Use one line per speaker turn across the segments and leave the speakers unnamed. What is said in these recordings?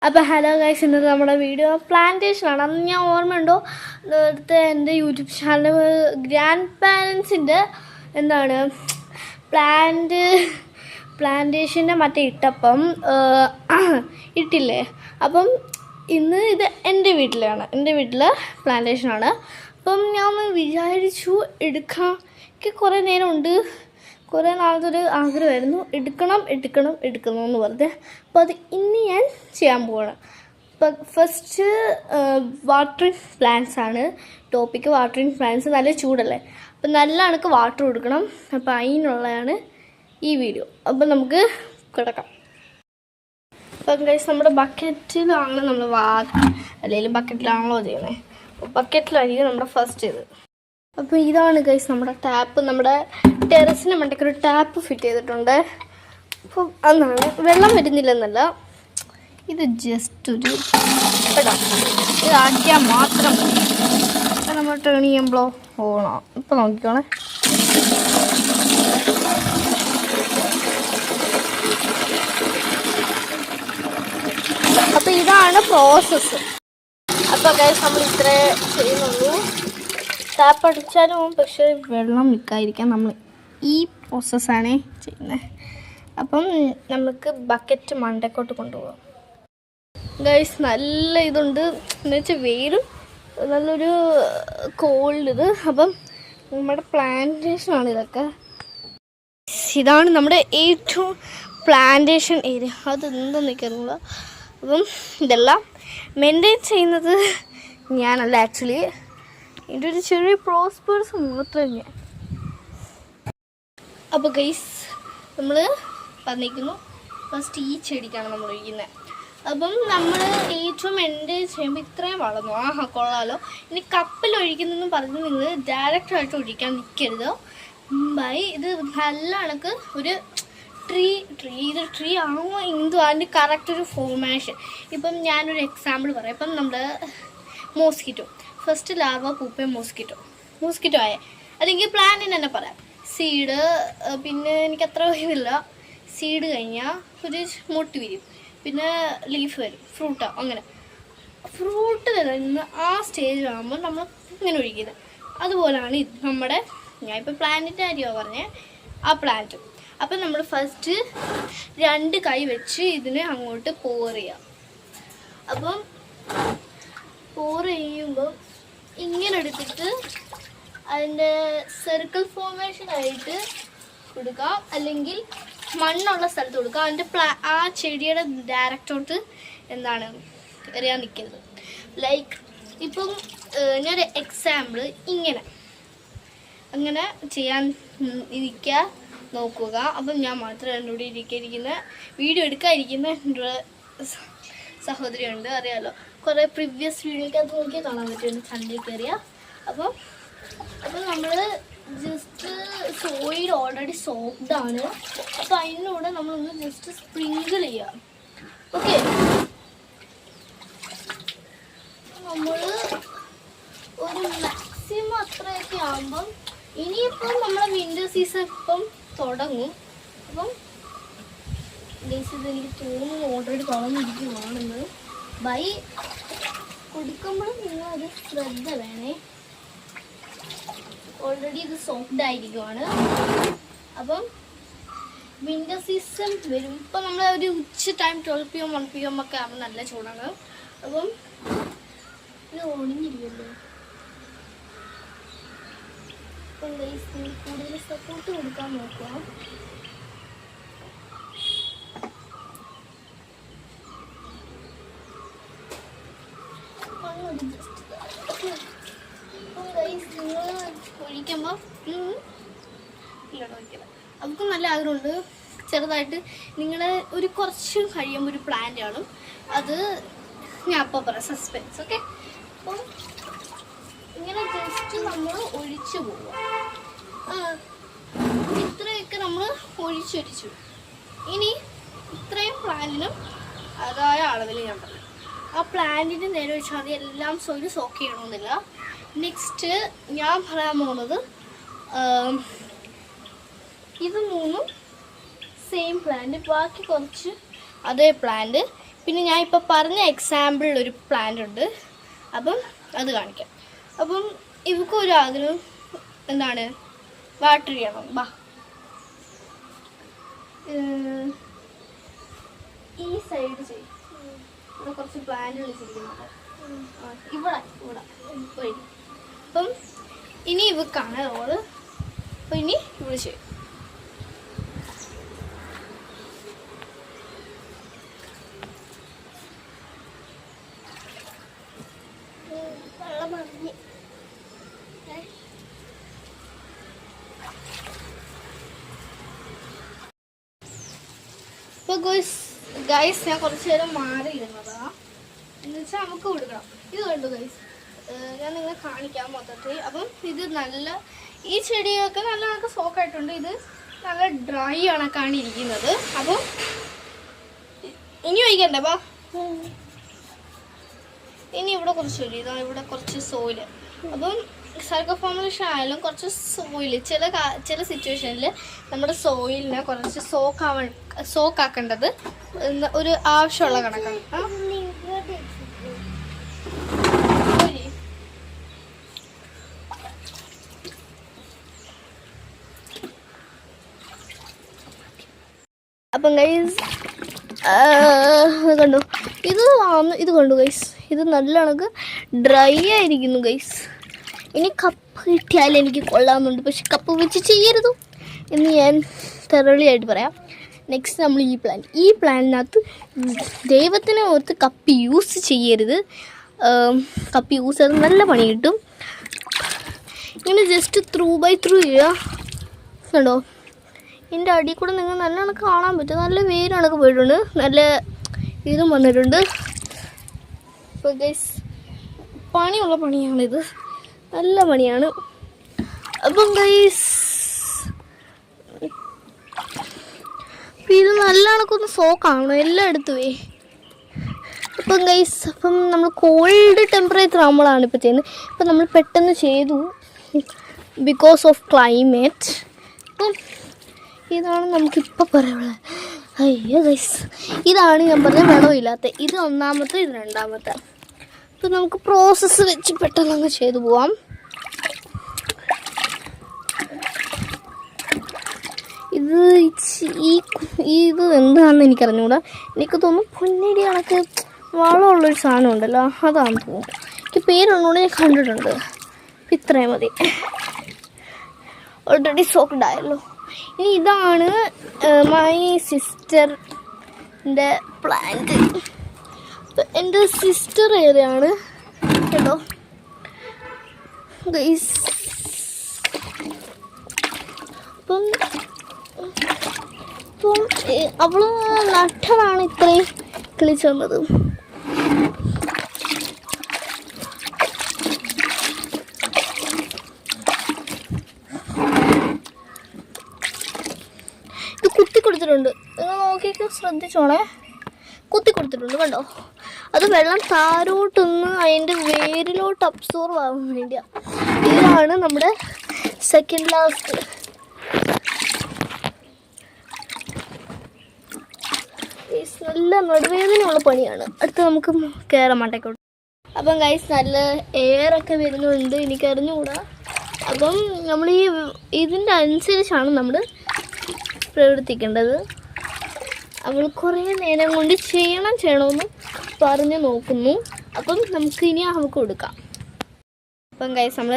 അപ്പോൾ hello guys, ഇന്നത്തെ നമ്മുടെ വീഡിയോ പ്ലാന്റേഷനാണ്. അന്ന് ഞാൻ ഓർമ്മയുണ്ടോ നേരത്തെ എൻ്റെ യൂട്യൂബ് ചാനൽ ഗ്രാൻഡ് പാരൻസിൻ്റെ എന്താണ് പ്ലാന്റേഷൻ്റെ മറ്റേ ഇട്ടപ്പം ഇട്ടില്ലേ. അപ്പം ഇന്ന് ഇത് എൻ്റെ വീട്ടിലാണ്, എൻ്റെ വീട്ടിൽ പ്ലാന്റേഷനാണ്. അപ്പം ഞാൻ വിചാരിച്ചു എടുക്കാൻ കുറേ നേരമുണ്ട്, കുറേ നാളത്തെ ഒരു ആഗ്രഹമായിരുന്നു എടുക്കണമെന്ന് പറഞ്ഞ്. അപ്പോൾ അത് ഇന്ന് ഞാൻ ചെയ്യാൻ പോവാണ്. അപ്പം ഫസ്റ്റ് വാട്ടറിങ് പ്ലാന്റ്സ് ആണ് ടോപ്പിക്ക്. വാട്ടറിങ് പ്ലാന്റ്സ് നല്ല ചൂടല്ലേ, അപ്പം നല്ല കണക്ക് വാട്ടർ കൊടുക്കണം. അപ്പം അതിനുള്ളതാണ് ഈ വീഡിയോ. അപ്പം നമുക്ക് കിടക്കാം. അപ്പം ഗൈസ്, നമ്മുടെ ബക്കറ്റിലാണ് നമ്മൾ അല്ലെങ്കിൽ ബക്കറ്റിലാണല്ലോ ചെയ്യുന്നത്. അപ്പോൾ ബക്കറ്റിലായിരിക്കും നമ്മുടെ ഫസ്റ്റ് ഇത്. അപ്പോൾ ഇതാണ് ഗൈസ് നമ്മുടെ ടാപ്പ്. നമ്മുടെ ടെറസിന് മണ്ടയ്ക്ക് ഒരു ടാപ്പ് ഫിറ്റ് ചെയ്തിട്ടുണ്ട്. അപ്പോൾ അതാണ് വെള്ളം വരുന്നില്ലെന്നല്ല, ഇത് ജസ്റ്റ് ഒരു ഇതാക്കിയാൽ മാത്രം മതി. നമ്മൾ ടേൺ ചെയ്യുമ്പോൾ ഓണോ ഇപ്പോൾ നോക്കിക്കോണേ. അപ്പോൾ ഇതാണ് പ്രോസസ്സ്. അപ്പോൾ ഗൈസ് നമ്മൾ ഇത്രേ ചെയ്യുന്നുള്ളൂ. ടാപ്പ് അടിച്ചാലും പക്ഷേ വെള്ളം നിൽക്കാതിരിക്കാൻ നമ്മൾ ഈ പ്രോസസ്സാണ് ചെയ്യുന്നത്. അപ്പം നമുക്ക് ബക്കറ്റ് മണ്ടക്കോട്ട് കൊണ്ടുപോകാം. ഗൈസ് നല്ല ഇതുണ്ട്, എന്ന് വെച്ചാൽ വെയിലും നല്ലൊരു കോൾഡ് ഇത്. അപ്പം നമ്മുടെ പ്ലാന്റേഷനാണ് ഇതൊക്കെ. ഇതാണ് നമ്മുടെ ഏറ്റവും പ്ലാന്റേഷൻ ഏരിയ. അതെന്താ നിൽക്കുന്നില്ല. അപ്പം ഇതെല്ലാം മെയിൻറ്റെയിൻ ചെയ്യുന്നത് ഞാനല്ല, ആക്ച്വലി എൻ്റെ ഒരു ചെറിയ പ്രോസ്പേഴ്സ് മാത്രം ഞാൻ. അപ്പോൾ ഗൈസ് നമ്മൾ പറഞ്ഞിരിക്കുന്നു ഫസ്റ്റ് ഈ ചെടിക്കാണ് നമ്മൾ ഒഴിക്കുന്നത്. അപ്പം നമ്മൾ ഏറ്റവും എൻ്റെ ചെയ്യുമ്പോൾ ഇത്രയും വളർന്നു, കൊള്ളാലോ. ഇനി കപ്പിൽ ഒഴിക്കുന്നതെന്ന് പറഞ്ഞ് നിങ്ങൾ ഡയറക്റ്റായിട്ട് ഒഴിക്കാൻ നിൽക്കരുത്. ഇത് നല്ല കണക്ക് ഒരു ട്രീ ആണോ എന്തോ അതിൻ്റെ കറക്റ്റ് ഒരു ഫോർമേഷൻ. ഇപ്പം ഞാനൊരു എക്സാമ്പിൾ പറയാം. ഇപ്പം നമ്മുടെ മോസ്കിറ്റോ, ഫസ്റ്റ് ലാവ പൂപ്പ മോസ്കിറ്റോ ആയ, അല്ലെങ്കിൽ പ്ലാന്റിന് തന്നെ പറയാം. സീഡ്, പിന്നെ എനിക്ക് അത്ര ഇതില്ല. സീഡ് കഴിഞ്ഞാൽ ഒരു മൊട്ട് വിരിയും, പിന്നെ ലീഫ് വരും, ഫ്രൂട്ടാണ്. അങ്ങനെ ഫ്രൂട്ട് നിന്ന് ആ സ്റ്റേജിലാകുമ്പോൾ നമ്മൾ ഇങ്ങനെ ഒഴിക്കുന്നത്. അതുപോലെയാണ് ഇത് നമ്മുടെ, ഞാൻ ഇപ്പോൾ പ്ലാന്റിൻ്റെ കാര്യമാണ് പറഞ്ഞത്, ആ പ്ലാന്റും. അപ്പം നമ്മൾ ഫസ്റ്റ് 2 കൈ വെച്ച് ഇതിനെ അങ്ങോട്ട് പോർ ചെയ്യാം. അപ്പം പോർ ചെയ്യുമ്പോൾ ഇങ്ങനെ എടുത്തിട്ട് അതിൻ്റെ സർക്കിൾ ഫോർമേഷനായിട്ട് കൊടുക്കാം, അല്ലെങ്കിൽ മണ്ണുള്ള സ്ഥലത്ത് കൊടുക്കാം. അതിൻ്റെ ആ ചെടിയുടെ ഡയറക്റ്റോട്ട് എന്താണ് എറിയാൻ നിൽക്കരുത്. ലൈക്ക് ഇപ്പം ഞാനൊരു എക്സാമ്പിൾ അങ്ങനെ ചെയ്യാൻ ഇരിക്കുക നോക്കുക. അപ്പം ഞാൻ മാത്രം എൻ്റെ കൂടെ ഇരിക്കുന്ന വീഡിയോ എടുക്കാതിരിക്കുന്ന എൻ്റെ സഹോദരിയുണ്ട്, അറിയാമല്ലോ. കുറേ പ്രീവിയസ് വീഡിയോയ്ക്ക് അത് നോക്കിയാൽ കാണാൻ പറ്റും ചണ്ടിൽ കയറിയ. അപ്പം നമ്മൾ ജസ്റ്റ് സോയിൽ ഓൾറെഡി സോഫ്റ്റാണ്. അപ്പം അതിനൂടെ നമ്മളൊന്ന് ജസ്റ്റ് സ്പ്രിങ്കിൾ ചെയ്യാം. ഓക്കെ, നമ്മൾ ഒരു മാക്സിമം അത്രയൊക്കെ ആകുമ്പം ഇനിയിപ്പം നമ്മളെ വിൻ്റർ സീസൺ ഇപ്പം തുടങ്ങും. അപ്പം എനിക്ക് തോന്നുന്നു ഓൾറെഡി തുടങ്ങിയിരിക്കുവാണെന്ന്. കൊടുക്കുമ്പോഴും നിങ്ങൾ അത് ശ്രദ്ധ വേണേ. ഓൾറെഡി ഇത് സോഫ്റ്റ് ആയിരിക്കുവാണ്. അപ്പം വിൻ്റർ സീസൺ വരും. ഇപ്പം നമ്മൾ ഒരു ഉച്ച ടൈം 12 PM 1 PM ഒക്കെ ആകുമ്പോൾ നല്ല ചൂടാണ്. അപ്പം ഇത് ഒണിഞ്ഞിരിക്കുമല്ലോ. അപ്പം കൂടുതൽ സപ്പോർട്ട് കൊടുക്കാൻ നോക്കുക. ഒഴിക്കുമ്പോൾ നമുക്ക് നല്ല ആഗ്രഹമുണ്ട് ചെറുതായിട്ട്. നിങ്ങൾ ഒരു കുറച്ച് കഴിയുമ്പോൾ ഒരു പ്ലാന്റ് കാണും, അത് ഞാൻ അപ്പോൾ പറയാം, സസ്പെൻസ്. ഓക്കെ, അപ്പം ഇങ്ങനെ ജസ്റ്റ് നമ്മൾ ഒഴിച്ചു പോവുക. ഇത്രയൊക്കെ നമ്മൾ ഒഴിച്ചു. ഇനി ഇത്രയും പ്ലാന്റിനും അതായ അളവിൽ ഞാൻ പറഞ്ഞു. ആ പ്ലാന്റിന് നേരെ വെച്ചാൽ മതി, എല്ലാം സോയിൽ സോക്ക് ചെയ്യണമെന്നില്ല. നെക്സ്റ്റ് ഞാൻ പറയാൻ പോകുന്നത്, ഇത് 3 സെയിം പ്ലാന്റ്, ബാക്കി കുറച്ച് അതേ പ്ലാന്റ്, പിന്നെ ഞാൻ ഇപ്പോൾ പറഞ്ഞ എക്സാമ്പിളിൽ ഒരു പ്ലാന്റ് ഉണ്ട്, അപ്പം അത് കാണിക്കാം. അപ്പം ഇവക്കൊരു ആഗ്രഹം എന്താണ്, വാട്ടർ ചെയ്യണം. ബാ, ഈ സൈഡ് ചെയ്യും. ഇവിടെ കുറച്ച് പ്ലാന്റ് വെച്ചിരിക്കുന്നുണ്ട്. ഇവിടെ വഴി. അപ്പം ഇനി ഇവക്കാണ് നമ്മൾ. അപ്പം ഇനി ഇവിടെ ചെയ്യും. അപ്പോൾ ഗൈസ് ഞാൻ കുറച്ച് നേരം മാറി ഇരുന്നതാ, എന്ന് വെച്ചാൽ നമുക്ക് കൊടുക്കണം. ഇത് കണ്ടു ഗൈസ്, ഞാൻ നിങ്ങളെ കാണിക്കാം മൊത്തത്തിൽ. അപ്പം ഇത് നല്ല, ഈ ചെടിയൊക്കെ നല്ല കണക്ക് സോക്കായിട്ടുണ്ട്. ഇത് നല്ല ഡ്രൈ കണക്കാണ് ഇരിക്കുന്നത്. അപ്പം ഇനി വയ്ക്കണ്ടേ ബാ. ഇനി ഇവിടെ കുറച്ച് ചെടി, ഇതാ ഇവിടെ കുറച്ച് സോയില്. അപ്പം സർഗ ഫോർമുലേഷൻ ആയാലും കുറച്ച് സോയില് ചില സിറ്റുവേഷനിൽ നമ്മുടെ സോയിലിനെ കുറച്ച് സോക്കാക്കേണ്ടത് ഒരു ആവശ്യമുള്ള കണക്കാണ്. അപ്പം ഗൈസ് കണ്ടു, ഇത് കണ്ടു ഗൈസ്, ഇത് നല്ല കണക്ക് ഡ്രൈ ആയിരിക്കുന്നു ഗൈസ്. ഇനി കപ്പ് കിട്ടിയാൽ എനിക്ക് കൊള്ളാമെന്നുണ്ട്, പക്ഷെ കപ്പ് വെച്ച് ചെയ്യരുത് എന്ന് ഞാൻ തെറളിയായിട്ട് പറയാം. നെക്സ്റ്റ് നമ്മൾ ഈ പ്ലാനിനകത്ത് ദൈവത്തിനെ ഓർത്ത് കപ്പ് യൂസ് ചെയ്യരുത്. കപ്പ് യൂസ് ചെയ്ത് നല്ല പണി കിട്ടും. ഇങ്ങനെ ജസ്റ്റ് ത്രൂ ചെയ്യുക. കണ്ടോ, ഇതിൻ്റെ അടിയിൽ കൂടെ നിങ്ങൾ നല്ലോണം കാണാൻ പറ്റും. നല്ല വേര് കണക്ക് പോയിട്ടുണ്ട്, നല്ല ഇതും വന്നിട്ടുണ്ട്. ഇപ്പോൾ ഗൈസ് പണിയുള്ള പണിയാണിത്, നല്ല പണിയാണ്. അപ്പം ഗൈസ് ഇത് നല്ല കണക്കൊന്ന് സോക്കാണോ എല്ലായിടത്തുമേ. അപ്പം ഗൈസ്, അപ്പം നമ്മൾ കോൾഡ് ടെമ്പറേച്ചർ ആകുമ്പോഴാണ് ഇപ്പോൾ ചെയ്യുന്നത്. ഇപ്പം നമ്മൾ പെട്ടെന്ന് ചെയ്തു ബിക്കോസ് ഓഫ് ക്ലൈമറ്റ്. അപ്പം ഇതാണ് നമുക്കിപ്പോൾ പറയാനുള്ളത്. അയ്യോ ഗൈസ്, ഇതാണ് ഞാൻ പറഞ്ഞ വെള്ളമില്ലാത്ത. ഇത് ഒന്നാമത്തെ, ഇത് രണ്ടാമത്തെ. അപ്പം നമുക്ക് പ്രോസസ്സ് വെച്ച് പെട്ടെന്ന് അങ്ങ് ചെയ്തു പോവാം. ഇത് എന്താണെന്ന് എനിക്കറിഞ്ഞുകൂടാ. എനിക്ക് തോന്നുന്നു പൊന്നടി കണക്ക് വളമുള്ളൊരു സാധനം ഉണ്ടല്ലോ, അതാണെന്ന് തോന്നുന്നു. എനിക്ക് പേരുള്ളതുകൊണ്ട് ഞാൻ കണ്ടിട്ടുണ്ട്. ഇത്രയും മതി, ഓൾറെഡി സോക്ക്ഡ് ആയല്ലോ. ഇനി ഇതാണ് മൈ സിസ്റ്ററിൻ്റെ പ്ലാന്റ്. എൻ്റെ സിസ്റ്റർ ഏരിയയാണ് കേട്ടോ ഗൈസ്. അപ്പം അവള് നട്ടതാണ് ഇത്രയും കിളിച്ചു വന്നത്. ഇത് കുത്തി കൊടുത്തിട്ടുണ്ട്, നിങ്ങൾ നോക്കിയൊക്കെ ശ്രദ്ധിച്ചോണേ. കുത്തി കൊടുത്തിട്ടുണ്ട് കണ്ടോ. അത് വെള്ളം താരോട്ടൊന്ന് അതിൻ്റെ വേരിലോട്ട് അബ്സോർവ് ആവാൻ വേണ്ടിയാണ്. ഇതാണ് നമ്മുടെ സെക്കൻഡ് ലാസ്റ്റ്. നല്ല നടുവേദനയുള്ള പണിയാണ്. അടുത്ത് നമുക്ക് കയറാൻ മണ്ടയ്ക്കോട്ട്. അപ്പം ഗൈസ് നല്ല എയറൊക്കെ വരുന്നുണ്ട്, എനിക്കറിഞ്ഞുകൂടാ. അപ്പം നമ്മൾ ഇതിൻ്റെ അനുസരിച്ചാണ് നമ്മൾ പ്രവർത്തിക്കേണ്ടത്. അവൾ കുറേ നേരം കൊണ്ട് ചെയ്യണമെന്ന് പറഞ്ഞു നോക്കുന്നു. അപ്പം നമുക്ക് ഇനി അവൾക്ക് കൊടുക്കാം. അപ്പം ഗൈസ് നമ്മൾ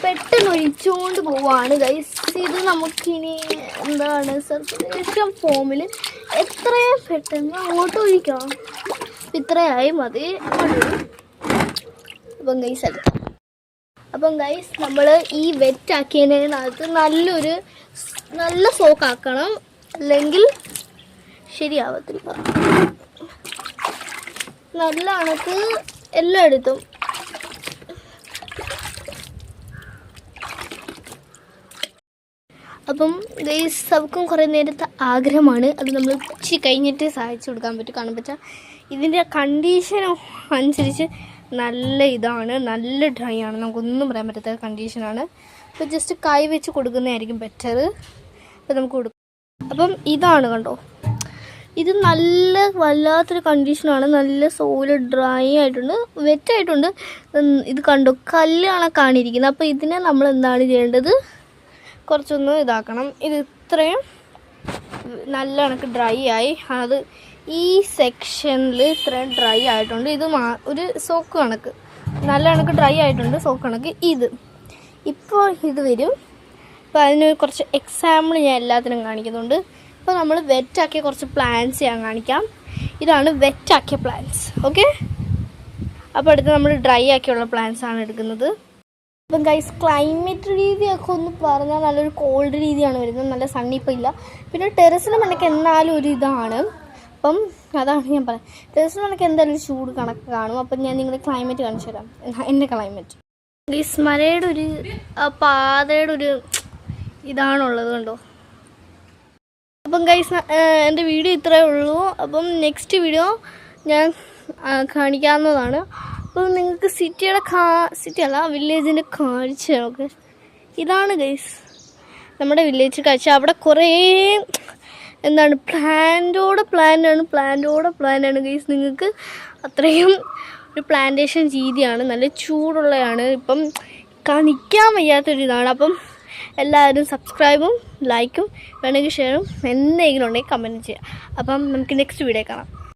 പെട്ടെന്ന് ഒഴിച്ചുകൊണ്ട് പോവാണ് ഗൈസ്. ഇത് നമുക്കിനി എന്താണ് സർക്കുലേഷൻ ഫോമിൽ എത്രയും പെട്ടെന്ന് അങ്ങോട്ട് ഒഴിക്കാം. ഇത്രയായി മതി. അപ്പം ഗൈസ് എടുക്കാം. അപ്പം ഗൈസ് നമ്മൾ ഈ വെറ്റാക്കിയതിനകത്ത് നല്ല സോക്കാക്കണം, അല്ലെങ്കിൽ ശരിയാവത്തില്ല. നല്ല കണക്ക് എല്ലായിടത്തും. അപ്പം ഗൈസ് അവൾക്കും കുറേ നേരത്തെ ആഗ്രഹമാണ്. അത് നമ്മൾ ഇച്ചിരി കഴിഞ്ഞിട്ട് സഹായിച്ചു കൊടുക്കാൻ പറ്റും. കാണാൻ പറ്റുക ഇതിൻ്റെ കണ്ടീഷൻ അനുസരിച്ച് നല്ല ഇതാണ്, നല്ല ഡ്രൈ ആണ്, നമുക്കൊന്നും പറയാൻ പറ്റാത്ത കണ്ടീഷനാണ്. അപ്പോൾ ജസ്റ്റ് കൈ വെച്ച് കൊടുക്കുന്നതായിരിക്കും ബെറ്റർ. അപ്പോൾ നമുക്ക് കൊടുക്കും. അപ്പം ഇതാണ് കണ്ടോ, ഇത് നല്ല വല്ലാത്തൊരു കണ്ടീഷനാണ്. നല്ല സോയില് ഡ്രൈ ആയിട്ടുണ്ട്, വെറ്റായിട്ടുണ്ട്. ഇത് കണ്ടോ, കല്ല് കണക്കാണ് ഇരിക്കുന്നത്. അപ്പോൾ ഇതിനെ നമ്മൾ എന്താണ് ചെയ്യേണ്ടത്, കുറച്ചൊന്ന് ഇതാക്കണം. ഇത് ഇത്രയും നല്ല കണക്ക് ഡ്രൈ ആയി. അത് ഈ സെക്ഷനിൽ ഇത്രയും ഡ്രൈ ആയിട്ടുണ്ട്. ഇത് ഒരു സോക്ക് കണക്ക് നല്ല കണക്ക് ഡ്രൈ ആയിട്ടുണ്ട്, സോക്ക് കണക്ക്. ഇപ്പോൾ ഇത് വരും. അപ്പോൾ അതിന് കുറച്ച് എക്സാമ്പിൾ ഞാൻ എല്ലാത്തിനും കാണിക്കുന്നുണ്ട്. ഇപ്പോൾ നമ്മൾ വെറ്റാക്കിയ കുറച്ച് പ്ലാന്റ്സ് ഞാൻ കാണിക്കാം. ഇതാണ് വെറ്റാക്കിയ പ്ലാന്റ്സ്. ഓക്കെ, അപ്പോൾ അടുത്ത് നമ്മൾ ഡ്രൈ ആക്കിയുള്ള പ്ലാന്റ്സ് ആണ് എടുക്കുന്നത്. അപ്പം ഗൈസ്, ക്ലൈമറ്റ് രീതിയൊക്കെ ഒന്ന് പറഞ്ഞാൽ നല്ലൊരു കോൾഡ് രീതിയാണ് വരുന്നത്. നല്ല സണ്ണി ഇപ്പോൾ ഇല്ല. പിന്നെ ടെറസിന് മണ്ടയ്ക്ക് എന്നാലും ഒരു ഇതാണ്. അപ്പം അതാണ് ഞാൻ പറയാം, ടെറസിന് മണ്ടയ്ക്ക് എന്തായാലും ഒരു ചൂട് കണക്ക് കാണും. അപ്പം ഞാൻ നിങ്ങളുടെ ക്ലൈമറ്റ് കാണിച്ചു തരാം, എൻ്റെ ക്ലൈമറ്റ്. ഗൈസ്, മലയുടെ ഒരു പാതയുടെ ഒരു ഇതാണുള്ളത് കണ്ടോ. അപ്പം ഗൈസ്, എൻ്റെ വീഡിയോ ഇത്രയേ ഉള്ളൂ. അപ്പം നെക്സ്റ്റ് വീഡിയോ ഞാൻ കാണിക്കാവുന്നതാണ്. അപ്പം നിങ്ങൾക്ക് സിറ്റി അല്ല, വില്ലേജിൻ്റെ കാഴ്ച. ഓക്കെ, ഇതാണ് ഗൈസ് നമ്മുടെ വില്ലേജ് കാഴ്ച. അവിടെ കുറേ എന്താണ് പ്ലാന്റാണ് ഗൈസ്. നിങ്ങൾക്ക് അത്രയും ഒരു പ്ലാന്റേഷൻ രീതിയാണ്, നല്ല ചൂടുള്ളതാണ്. ഇപ്പം കാണിക്കാൻ വയ്യാത്തൊരിതാണ്. അപ്പം എല്ലാവരും സബ്സ്ക്രൈബും ലൈക്കും വേണമെങ്കിൽ ഷെയറും എന്തെങ്കിലും ഉണ്ടെങ്കിൽ കമൻറ്റ് ചെയ്യാം. അപ്പം നമുക്ക് നെക്സ്റ്റ് വീഡിയോ കാണാം.